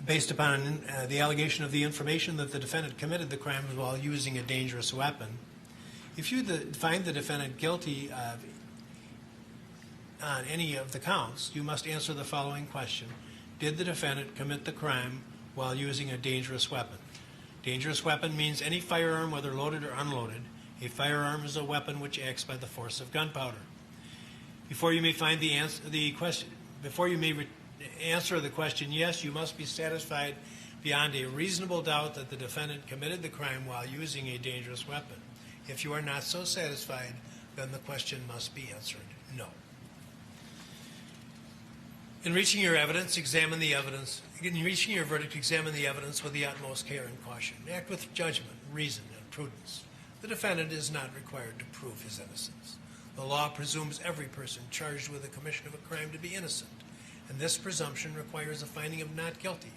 based upon the allegation of the information that the defendant committed the crime while using a dangerous weapon. If you find the defendant guilty on any of the counts, you must answer the following question. Did the defendant commit the crime while using a dangerous weapon? Dangerous weapon means any firearm, whether loaded or unloaded. A firearm is a weapon which acts by the force of gunpowder. Before you may answer the question yes, you must be satisfied beyond a reasonable doubt that the defendant committed the crime while using a dangerous weapon. If you are not so satisfied, then the question must be answered no. In reaching your evidence, examine the evidence. In reaching your verdict, examine the evidence with the utmost care and caution. Act with judgment, reason, and prudence. The defendant is not required to prove his innocence. The law presumes every person charged with the commission of a crime to be innocent, and this presumption requires a finding of not guilty,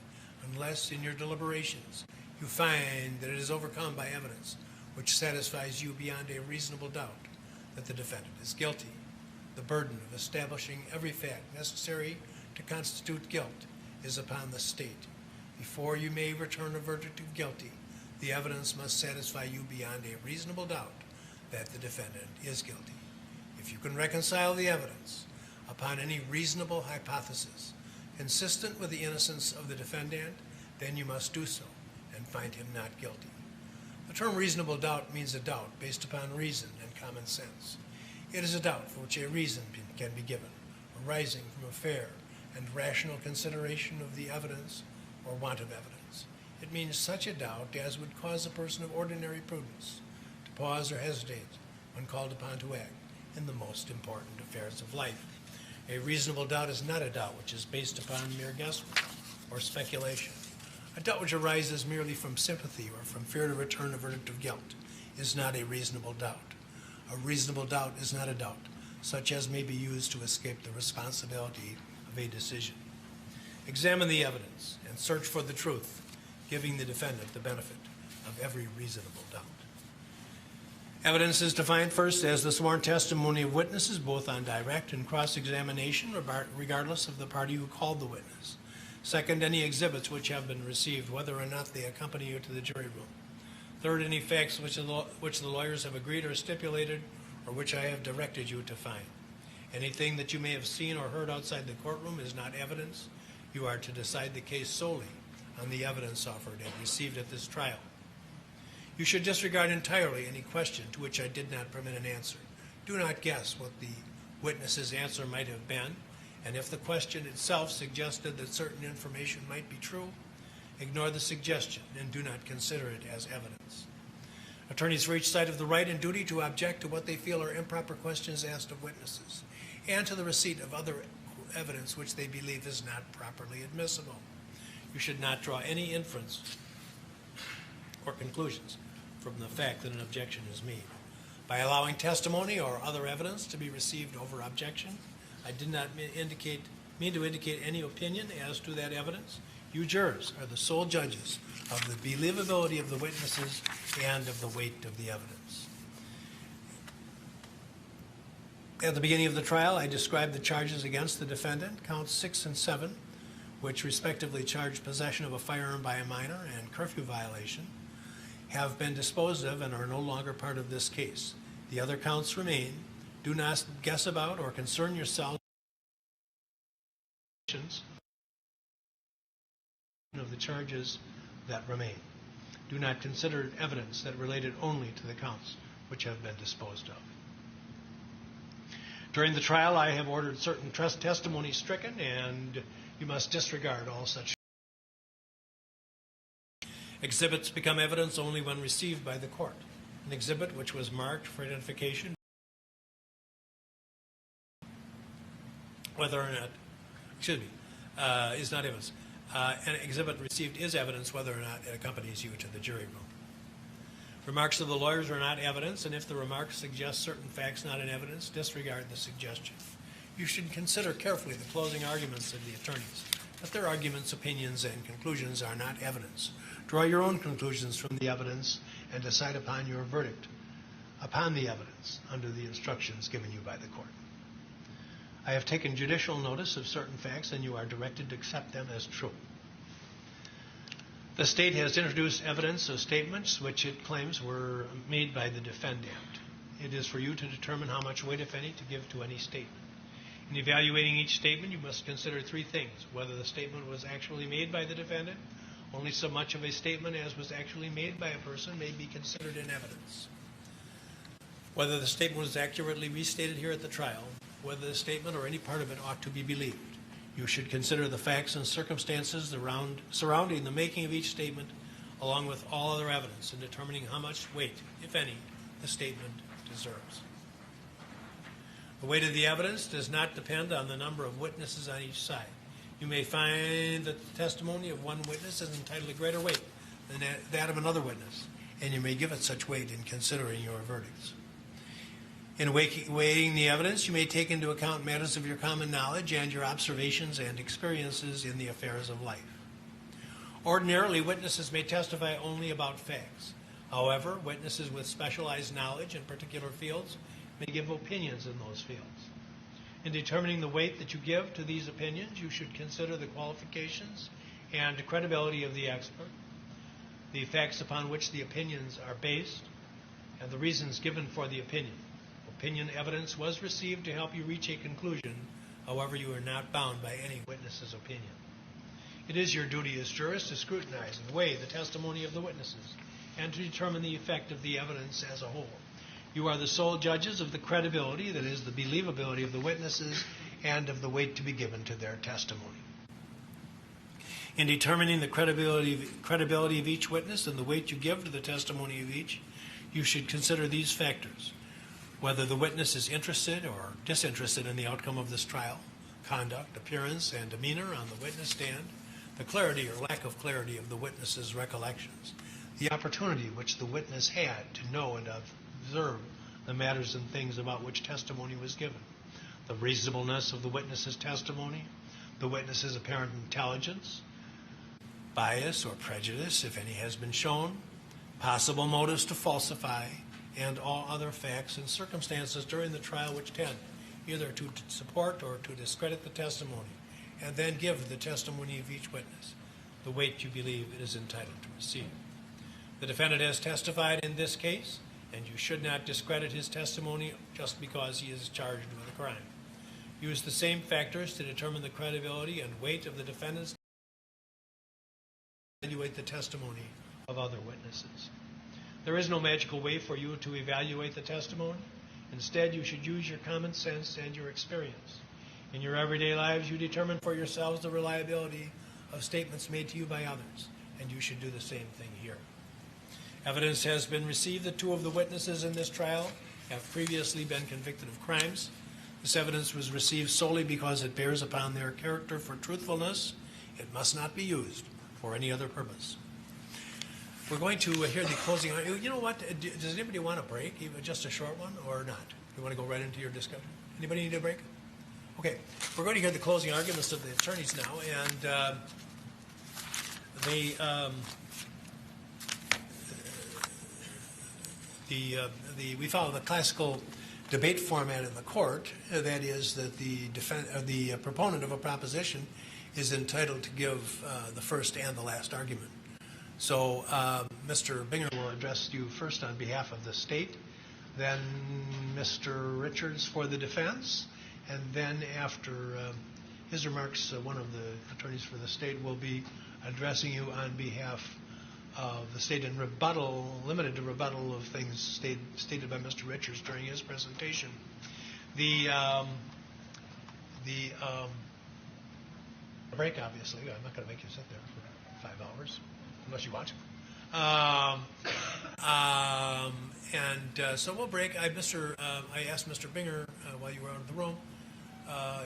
unless in your deliberations you find that it is overcome by evidence which satisfies you beyond a reasonable doubt that the defendant is guilty. The burden of establishing every fact necessary to constitute guilt is upon the state. Before you may return a verdict of guilty, the evidence must satisfy you beyond a reasonable doubt that the defendant is guilty. If you can reconcile the evidence upon any reasonable hypothesis consistent with the innocence of the defendant, then you must do so and find him not guilty. The term reasonable doubt means a doubt based upon reason and common sense. It is a doubt for which a reason can be given, arising from a fair and rational consideration of the evidence or want of evidence. It means such a doubt as would cause a person of ordinary prudence to pause or hesitate when called upon to act in the most important affairs of life. A reasonable doubt is not a doubt which is based upon mere guesswork or speculation. A doubt which arises merely from sympathy or from fear to return a verdict of guilt is not a reasonable doubt. A reasonable doubt is not a doubt such as may be used to escape the responsibility of a decision. Examine the evidence and search for the truth, giving the defendant the benefit of every reasonable doubt. Evidence is defined first as the sworn testimony of witnesses, both on direct and cross-examination, regardless of the party who called the witness. Second, any exhibits which have been received, whether or not they accompany you to the jury room. Third, any facts which the lawyers have agreed or stipulated, or which I have directed you to find. Anything that you may have seen or heard outside the courtroom is not evidence. You are to decide the case solely on the evidence offered and received at this trial. You should disregard entirely any question to which I did not permit an answer. Do not guess what the witness's answer might have been, and if the question itself suggested that certain information might be true, ignore the suggestion and do not consider it as evidence. Attorneys for each side have the right and duty to object to what they feel are improper questions asked of witnesses, and to the receipt of other evidence which they believe is not properly admissible. You should not draw any inference or conclusions from the fact that an objection is made. By allowing testimony or other evidence to be received over objection, I did not mean to indicate any opinion as to that evidence. You jurors are the sole judges of the believability of the witnesses and of the weight of the evidence. At the beginning of the trial, I described the charges against the defendant, counts 6 and 7, which respectively charged possession of a firearm by a minor and curfew violation, have been disposed of and are no longer part of this case. The other counts remain. Do not guess about or concern yourselves of the charges that remain. Do not consider it evidence that related only to the counts which have been disposed of. During the trial, I have ordered certain testimony stricken, and you must disregard all such. Exhibits become evidence only when received by the court. An exhibit which was marked for identification, whether or not, is not evidence. An exhibit received is evidence whether or not it accompanies you to the jury room. Remarks of the lawyers are not evidence, and if the remarks suggest certain facts not in evidence, disregard the suggestion. You should consider carefully the closing arguments of the attorneys, but their arguments, opinions, and conclusions are not evidence. Draw your own conclusions from the evidence and decide upon your verdict upon the evidence under the instructions given you by the court. I have taken judicial notice of certain facts, and you are directed to accept them as true. The state has introduced evidence of statements which it claims were made by the defendant. It is for you to determine how much weight, if any, to give to any statement. In evaluating each statement, you must consider three things: whether the statement was actually made by the defendant. Only so much of a statement as was actually made by a person may be considered in evidence. Whether the statement was accurately restated here at the trial, whether the statement or any part of it ought to be believed. You should consider the facts and circumstances surrounding the making of each statement, along with all other evidence, in determining how much weight, if any, the statement deserves. The weight of the evidence does not depend on the number of witnesses on each side. You may find that the testimony of one witness is entitled to greater weight than that of another witness, and you may give it such weight in considering your verdicts. In weighing the evidence, you may take into account matters of your common knowledge and your observations and experiences in the affairs of life. Ordinarily, witnesses may testify only about facts. However, witnesses with specialized knowledge in particular fields may give opinions in those fields. In determining the weight that you give to these opinions, you should consider the qualifications and credibility of the expert, the facts upon which the opinions are based, and the reasons given for the opinion. Opinion evidence was received to help you reach a conclusion. However, you are not bound by any witness's opinion. It is your duty as jurists to scrutinize and weigh the testimony of the witnesses and to determine the effect of the evidence as a whole. You are the sole judges of the credibility, that is, the believability of the witnesses, and of the weight to be given to their testimony. In determining the credibility of each witness and the weight you give to the testimony of each, you should consider these factors: whether the witness is interested or disinterested in the outcome of this trial, conduct, appearance, and demeanor on the witness stand, the clarity or lack of clarity of the witness's recollections, the opportunity which the witness had to know and observe the matters and things about which testimony was given, the reasonableness of the witness's testimony, the witness's apparent intelligence, bias or prejudice, if any has been shown, possible motives to falsify, and all other facts and circumstances during the trial which tend either to support or to discredit the testimony, and then give the testimony of each witness the weight you believe it is entitled to receive. The defendant has testified in this case, and you should not discredit his testimony just because he is charged with a crime. Use the same factors to determine the credibility and weight of the defendant's evaluate the testimony of other witnesses. There is no magical way for you to evaluate the testimony. Instead, you should use your common sense and your experience. In your everyday lives, you determine for yourselves the reliability of statements made to you by others, and you should do the same thing here. Evidence has been received that two of the witnesses in this trial have previously been convicted of crimes. This evidence was received solely because it bears upon their character for truthfulness. It must not be used for any other purpose. We're going to hear the closing. You know what? Does anybody want a break, even just a short one, or not? You want to go right into your discussion? Anybody need a break? Okay. We're going to hear the closing arguments of the attorneys now, and we follow the classical debate format in the court. That is, that the proponent of a proposition is entitled to give the first and the last argument. So Mr. Binger will address you first on behalf of the state, then Mr. Richards for the defense, and then after his remarks, one of the attorneys for the state will be addressing you on behalf of the state in rebuttal, limited to rebuttal of things stated by Mr. Richards during his presentation. The break, obviously, I'm not going to make you sit there for 5 hours. Unless you want to. So we'll break. I asked Mr. Binger while you were out of the room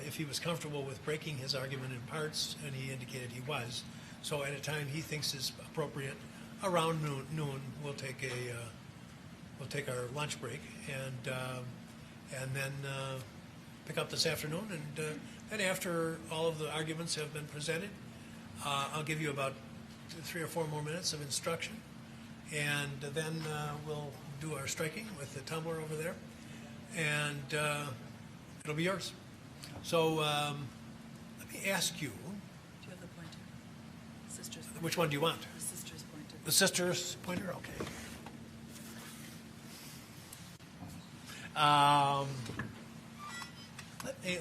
if he was comfortable with breaking his argument in parts, and he indicated he was. So at a time he thinks is appropriate, around noon, we'll take our lunch break, and then pick up this afternoon. And then after all of the arguments have been presented, I'll give you about 3 or 4 more minutes of instruction, and then we'll do our striking with the tumbler over there, and it'll be yours. So let me ask you. Do you have the pointer? Sisters. Which one do you want? The sisters. The sister's pointer, okay.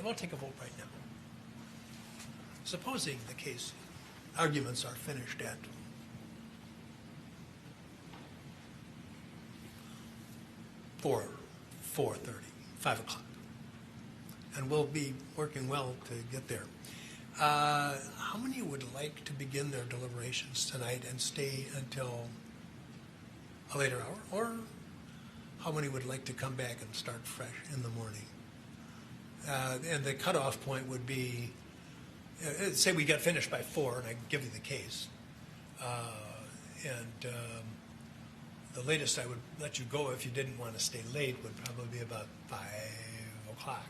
We'll take a vote right now. Supposing the case arguments are finished at 4:30, 5 o'clock, and we'll be working well to get there. How many would like to begin their deliberations tonight and stay until a later hour? Or how many would like to come back and start fresh in the morning? And the cutoff point would be, say we got finished by 4 and I give you the case. The latest I would let you go if you didn't want to stay late would probably be about 5 o'clock.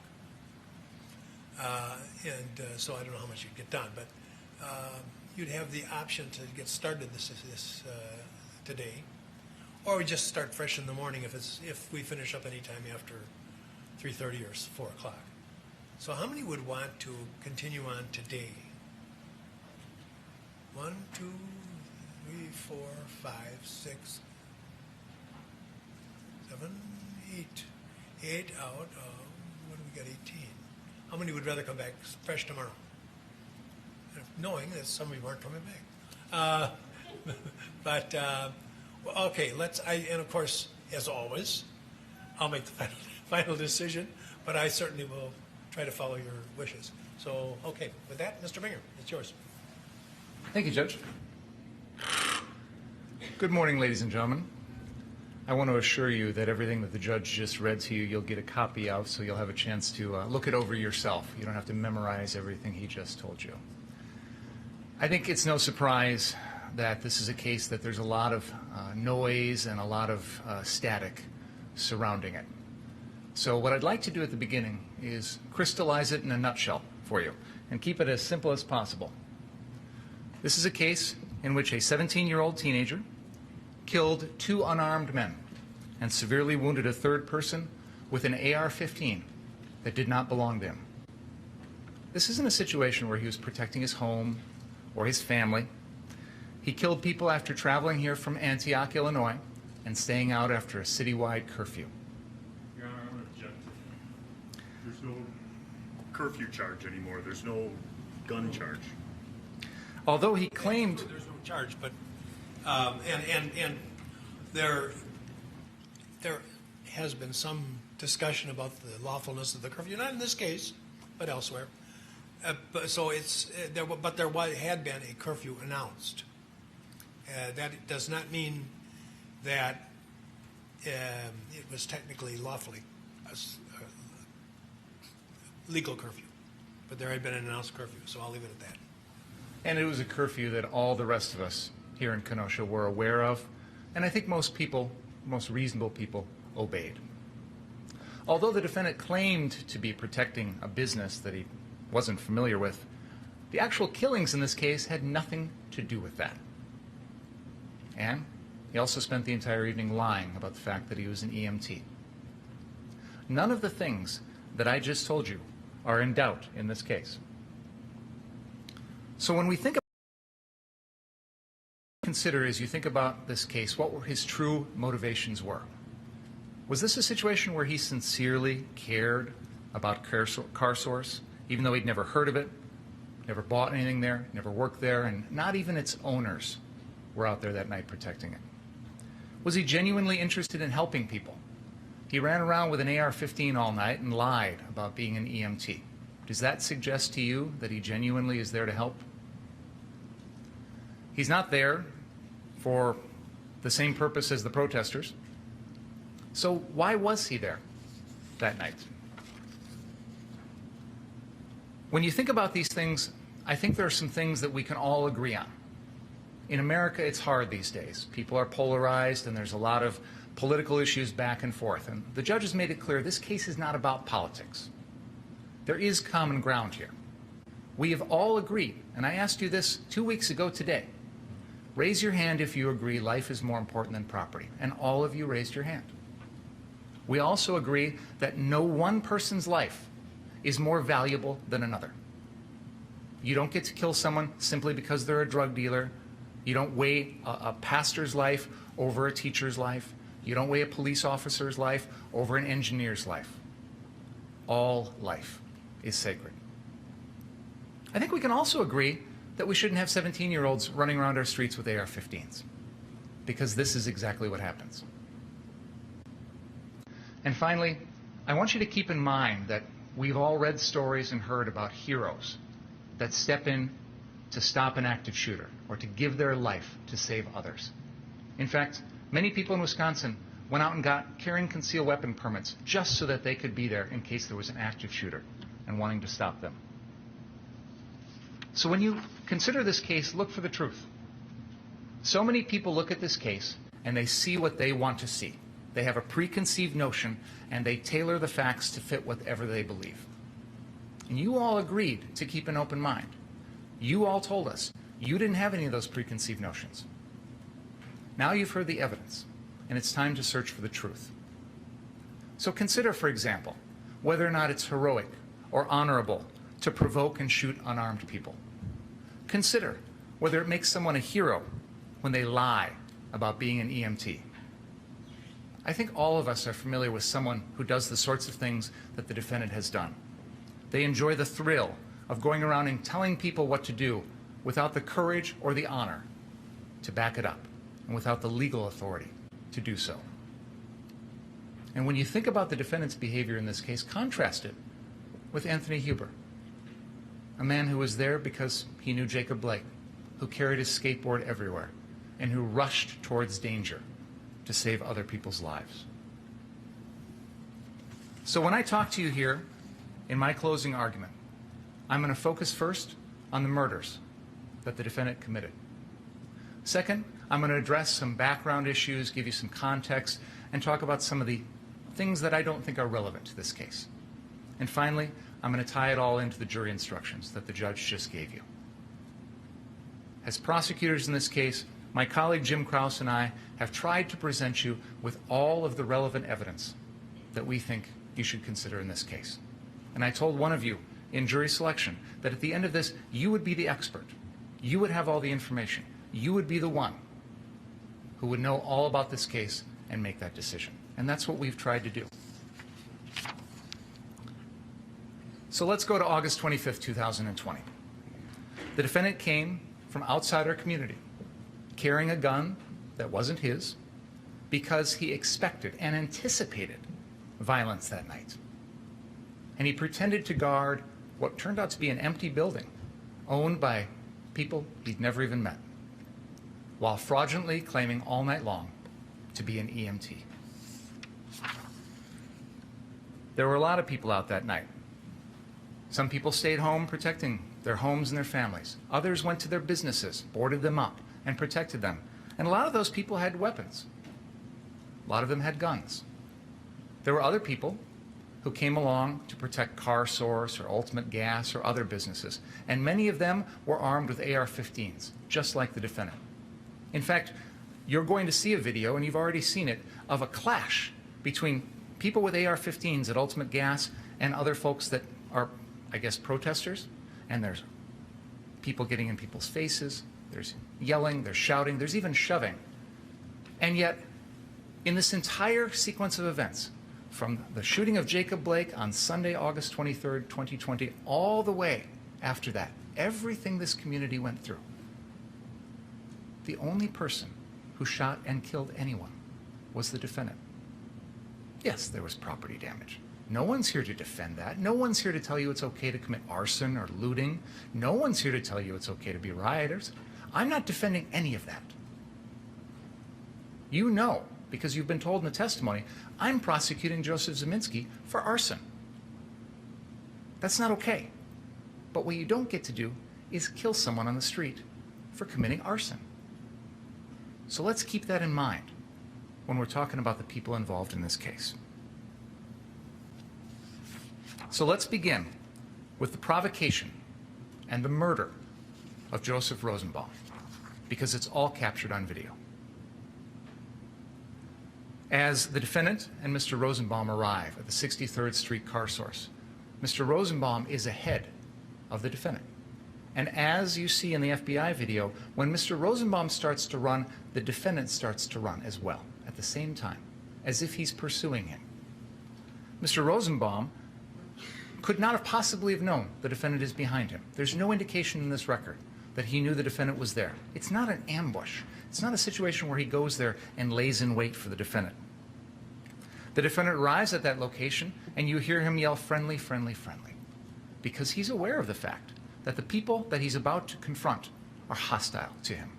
So I don't know how much you'd get done, but you'd have the option to get started this today, or we just start fresh in the morning if we finish up any time after 3:30 or 4 o'clock. So how many would want to continue on today? 1, 2, 3, 4, 5, 6, 7, 8. 8 out of, what do we got, 18? How many would rather come back fresh tomorrow? Knowing that some of you aren't coming back. Okay, and of course, as always, I'll make the final decision, but I certainly will try to follow your wishes. So, okay, with that, Mr. Binger, it's yours. Thank you, Judge. Good morning, ladies and gentlemen. I want to assure you that everything that the judge just read to you, you'll get a copy of, so you'll have a chance to look it over yourself. You don't have to memorize everything he just told you. I think it's no surprise that this is a case that there's a lot of noise and a lot of static surrounding it. So what I'd like to do at the beginning is crystallize it in a nutshell for you and keep it as simple as possible. This is a case in which a 17-year-old teenager killed 2 unarmed men and severely wounded a third person with an AR-15 that did not belong to him. This isn't a situation where he was protecting his home or his family. He killed people after traveling here from Antioch, Illinois, and staying out after a citywide curfew. Your Honor, I'm going to object. There's no curfew charge anymore. There's no gun charge. Although he claimed... There's no charge, but and there has been some discussion about the lawfulness of the curfew, not in this case, but elsewhere. But there had been a curfew announced. That does not mean that it was technically lawfully a legal curfew, but there had been an announced curfew, so I'll leave it at that. And it was a curfew that all the rest of us here in Kenosha were aware of, and I think most people, most reasonable people, obeyed. Although the defendant claimed to be protecting a business that he wasn't familiar with, the actual killings in this case had nothing to do with that. And he also spent the entire evening lying about the fact that he was an EMT. None of the things that I just told you are in doubt in this case. So when we think about consider as you think about this case, what his true motivations were. Was this a situation where he sincerely cared about CarSource, even though he'd never heard of it, never bought anything there, never worked there, and not even its owners were out there that night protecting it? Was he genuinely interested in helping people? He ran around with an AR-15 all night and lied about being an EMT. Does that suggest to you that he genuinely is there to help? He's not there for the same purpose as the protesters. So why was he there that night? When you think about these things, I think there are some things that we can all agree on. In America, it's hard these days. People are polarized, and there's a lot of political issues back and forth. And the judge has made it clear this case is not about politics. There is common ground here. We have all agreed, and I asked you this 2 weeks ago today. Raise your hand if you agree life is more important than property. And all of you raised your hand. We also agree that no one person's life is more valuable than another. You don't get to kill someone simply because they're a drug dealer You don't weigh a pastor's life over a teacher's life. You don't weigh a police officer's life over an engineer's life. All life is sacred. I think we can also agree that we shouldn't have 17-year-olds running around our streets with AR-15s, because this is exactly what happens. And finally, I want you to keep in mind that we've all read stories and heard about heroes that step in to stop an active shooter or to give their life to save others. In fact, many people in Wisconsin went out and got carrying concealed weapon permits just so that they could be there in case there was an active shooter and wanting to stop them. So when you consider this case, look for the truth. So many people look at this case and they see what they want to see. They have a preconceived notion and they tailor the facts to fit whatever they believe. And you all agreed to keep an open mind. You all told us you didn't have any of those preconceived notions. Now you've heard the evidence, and it's time to search for the truth. So consider, for example, whether or not it's heroic or honorable to provoke and shoot unarmed people. Consider whether it makes someone a hero when they lie about being an EMT. I think all of us are familiar with someone who does the sorts of things that the defendant has done. They enjoy the thrill of going around and telling people what to do without the courage or the honor to back it up, and without the legal authority to do so. And when you think about the defendant's behavior in this case, contrast it with Anthony Huber, a man who was there because he knew Jacob Blake, who carried his skateboard everywhere, and who rushed towards danger to save other people's lives. So when I talk to you here in my closing argument, I'm going to focus first on the murders that the defendant committed. Second, I'm going to address some background issues, give you some context, and talk about some of the things that I don't think are relevant to this case. And finally, I'm going to tie it all into the jury instructions that the judge just gave you. As prosecutors in this case, my colleague Jim Krause and I have tried to present you with all of the relevant evidence that we think you should consider in this case. And I told one of you in jury selection that at the end of this, you would be the expert. You would have all the information. You would be the one who would know all about this case and make that decision. And that's what we've tried to do. So let's go to August 25th, 2020. The defendant came from outside our community, carrying a gun that wasn't his, because he expected and anticipated violence that night. And he pretended to guard what turned out to be an empty building owned by people he'd never even met, while fraudulently claiming all night long to be an EMT. There were a lot of people out that night. Some people stayed home protecting their homes and their families. Others went to their businesses, boarded them up, and protected them. And a lot of those people had weapons. A lot of them had guns. There were other people who came along to protect Car Source or Ultimate Gas or other businesses. And many of them were armed with AR-15s, just like the defendant. In fact, you're going to see a video, and you've already seen it, of a clash between people with AR-15s at Ultimate Gas and other folks that are, I guess, protesters. And there's people getting in people's faces. There's yelling, there's shouting, there's even shoving. And yet, in this entire sequence of events, from the shooting of Jacob Blake on Sunday, August 23rd, 2020, all the way after that, everything this community went through, the only person who shot and killed anyone was the defendant. Yes, there was property damage. No one's here to defend that. No one's here to tell you it's okay to commit arson or looting. No one's here to tell you it's okay to be rioters. I'm not defending any of that. You know, because you've been told in the testimony, I'm prosecuting Joseph Zeminski for arson. That's not okay. But what you don't get to do is kill someone on the street for committing arson. So let's keep that in mind when we're talking about the people involved in this case. So let's begin with the provocation and the murder of Joseph Rosenbaum, because it's all captured on video. As the defendant and Mr. Rosenbaum arrive at the 63rd Street Car Source, Mr. Rosenbaum is ahead of the defendant. And as you see in the FBI video, when Mr. Rosenbaum starts to run, the defendant starts to run as well at the same time, as if he's pursuing him. Mr. Rosenbaum could not have possibly have known the defendant is behind him. There's no indication in this record that he knew the defendant was there. It's not an ambush. It's not a situation where he goes there and lays in wait for the defendant. The defendant arrives at that location, and you hear him yell, "Friendly, friendly, friendly," because he's aware of the fact that the people that he's about to confront are hostile to him.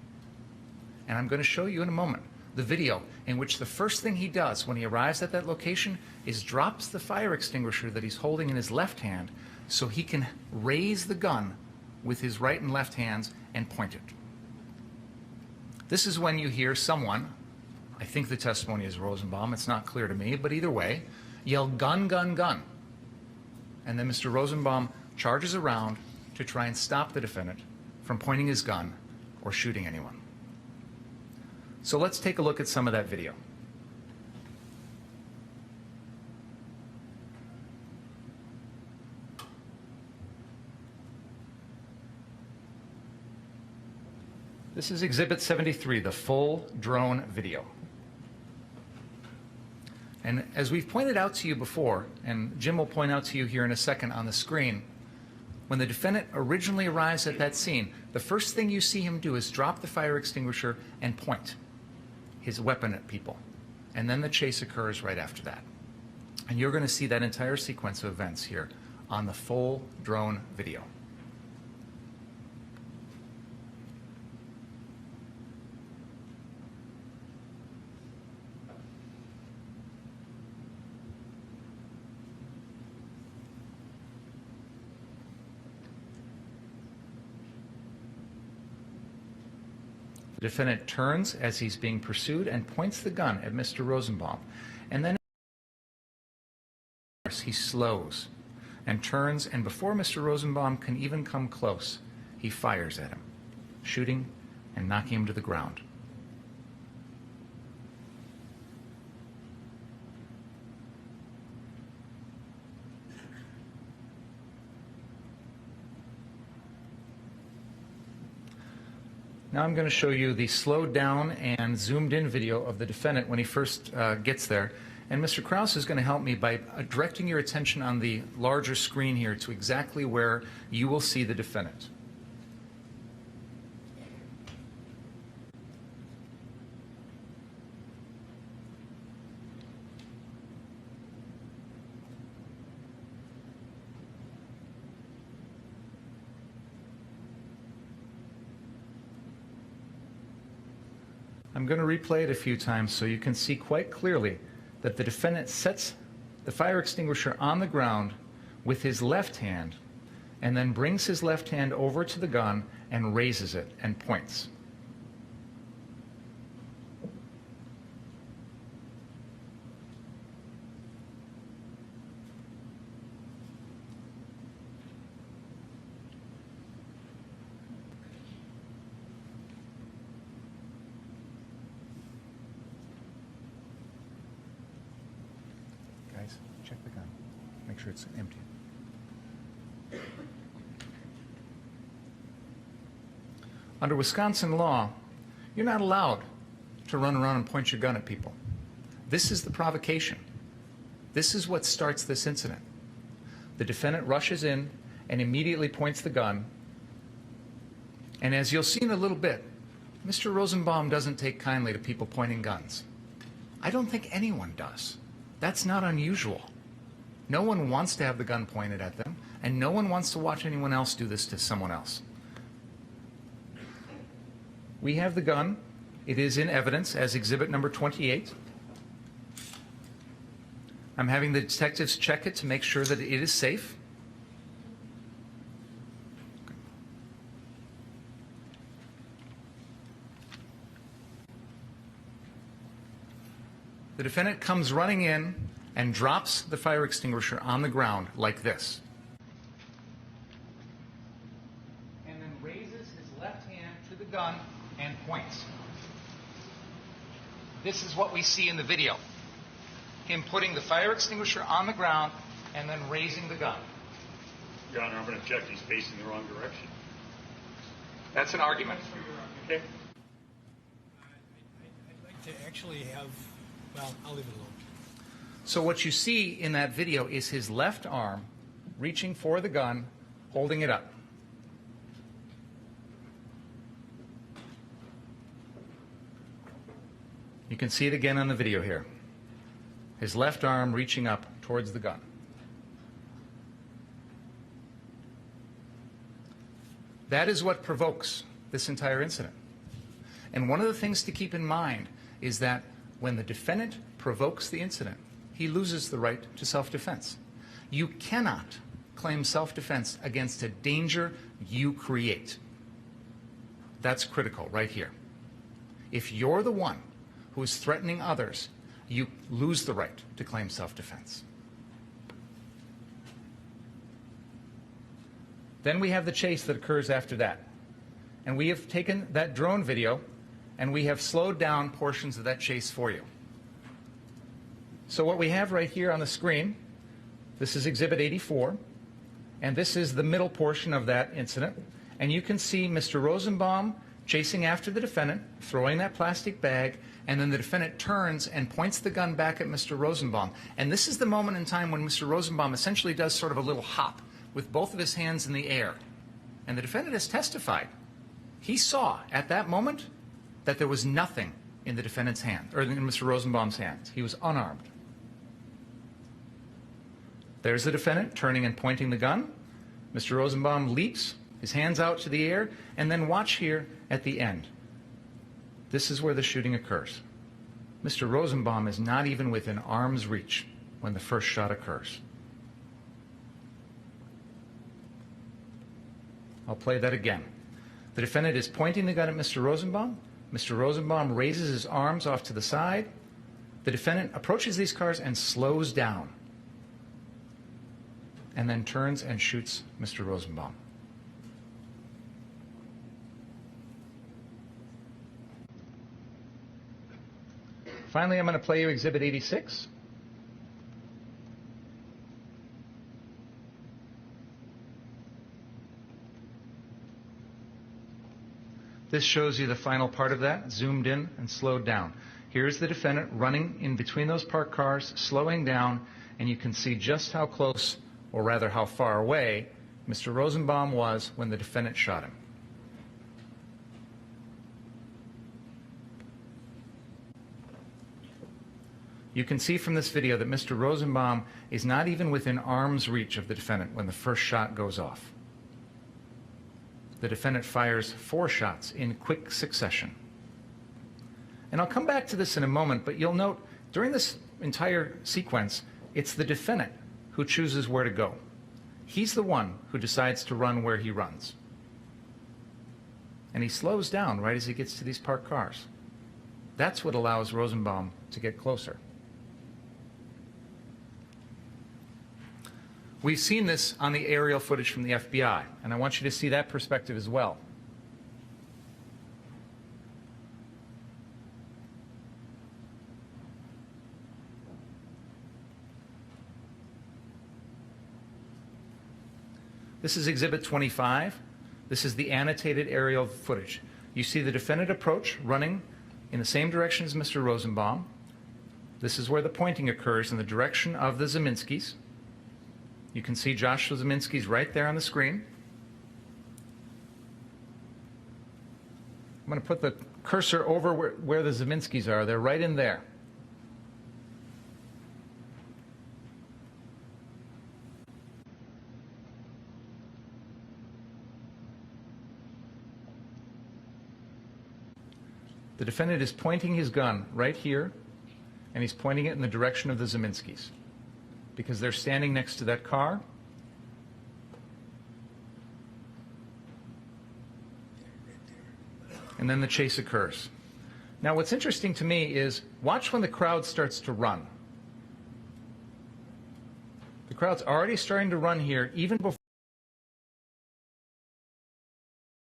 And I'm going to show you in a moment the video in which the first thing he does when he arrives at that location is drops the fire extinguisher that he's holding in his left hand so he can raise the gun with his right and left hands and point it. This is when you hear someone, I think the testimony is Rosenbaum, it's not clear to me, but either way, yell, "Gun, gun, gun." And then Mr. Rosenbaum charges around to try and stop the defendant from pointing his gun or shooting anyone. So let's take a look at some of that video. This is Exhibit 73, the full drone video. And as we've pointed out to you before, and Jim will point out to you here in a second on the screen, when the defendant originally arrives at that scene, the first thing you see him do is drop the fire extinguisher and point his weapon at people. And then the chase occurs right after that. And you're going to see that entire sequence of events here on the full drone video. The defendant turns as he's being pursued and points the gun at Mr. Rosenbaum. And then he slows and turns, and before Mr. Rosenbaum can even come close, he fires at him, shooting and knocking him to the ground. Now I'm going to show you the slowed down and zoomed in video of the defendant when he first gets there. And Mr. Krause is going to help me by directing your attention on the larger screen here to exactly where you will see the defendant. I'm going to replay it a few times so you can see quite clearly that the defendant sets the fire extinguisher on the ground with his left hand and then brings his left hand over to the gun and raises it and points. Guys, check the gun. Make sure it's empty. Under Wisconsin law, you're not allowed to run around and point your gun at people. This is the provocation. This is what starts this incident. The defendant rushes in and immediately points the gun. And as you'll see in a little bit, Mr. Rosenbaum doesn't take kindly to people pointing guns. I don't think anyone does. That's not unusual. No one wants to have the gun pointed at them, and no one wants to watch anyone else do this to someone else. We have the gun. It is in evidence as exhibit number 28. I'm having the detectives check it to make sure that it is safe. The defendant comes running in and drops the fire extinguisher on the ground like this. And then raises his left hand to the gun and points. This is what we see in the video. Him putting the fire extinguisher on the ground and then raising the gun. Your Honor, I'm going to object. He's facing the wrong direction. That's an argument. Okay. I'd like to actually have, well, I'll leave it alone. So what you see in that video is his left arm reaching for the gun, holding it up. You can see it again on the video here. His left arm reaching up towards the gun. That is what provokes this entire incident. And one of the things to keep in mind is that when the defendant provokes the incident, he loses the right to self-defense. You cannot claim self-defense against a danger you create. That's critical right here. If you're the one who is threatening others, you lose the right to claim self-defense. Then we have the chase that occurs after that. And we have taken that drone video and we have slowed down portions of that chase for you. So what we have right here on the screen, this is Exhibit 84, and this is the middle portion of that incident. And you can see Mr. Rosenbaum chasing after the defendant, throwing that plastic bag, and then the defendant turns and points the gun back at Mr. Rosenbaum. And this is the moment in time when Mr. Rosenbaum essentially does sort of a little hop with both of his hands in the air. And the defendant has testified. He saw at that moment that there was nothing in the defendant's hand, or in Mr. Rosenbaum's hands. He was unarmed. There's the defendant turning and pointing the gun. Mr. Rosenbaum leaps, his hands out to the air, and then watch here at the end. This is where the shooting occurs. Mr. Rosenbaum is not even within arm's reach when the first shot occurs. I'll play that again. The defendant is pointing the gun at Mr. Rosenbaum. Mr. Rosenbaum raises his arms off to the side. The defendant approaches these cars and slows down, and then turns and shoots Mr. Rosenbaum. Finally, I'm going to play you Exhibit 86. This shows you the final part of that, zoomed in and slowed down. Here's the defendant running in between those parked cars, slowing down, and you can see just how close, or rather how far away, Mr. Rosenbaum was when the defendant shot him. You can see from this video that Mr. Rosenbaum is not even within arm's reach of the defendant when the first shot goes off. The defendant fires 4 shots in quick succession. And I'll come back to this in a moment, but you'll note during this entire sequence, it's the defendant who chooses where to go. He's the one who decides to run where he runs. And he slows down right as he gets to these parked cars. That's what allows Rosenbaum to get closer. We've seen this on the aerial footage from the FBI, and I want you to see that perspective as well. This is Exhibit 25. This is the annotated aerial footage. You see the defendant approach, running in the same direction as Mr. Rosenbaum. This is where the pointing occurs in the direction of the Zeminskis. You can see Joshua Zeminski's right there on the screen. I'm going to put the cursor over where the Zeminskis are. They're right in there. The defendant is pointing his gun right here, and he's pointing it in the direction of the Zeminskis, because they're standing next to that car. And then the chase occurs. Now, what's interesting to me is watch when the crowd starts to run. The crowd's already starting to run here even before